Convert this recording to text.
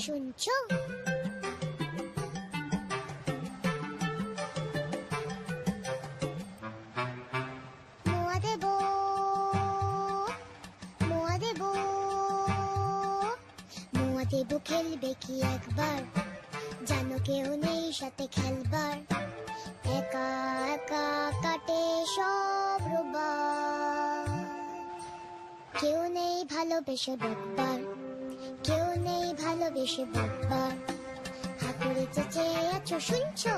শুনছো? মোয়া দেব, মোয়া দেব, মোয়া দেব খেলবে কি একবার, জানো কেউ নেই সাথে খেলবার, একা একা কাটে সব রোববার, কেউ নেই ভালোবেসে বকবার, কেউ নেই ভালোবেসে বকবার, হাতুড়ি চেঁচে আছো শুনছো?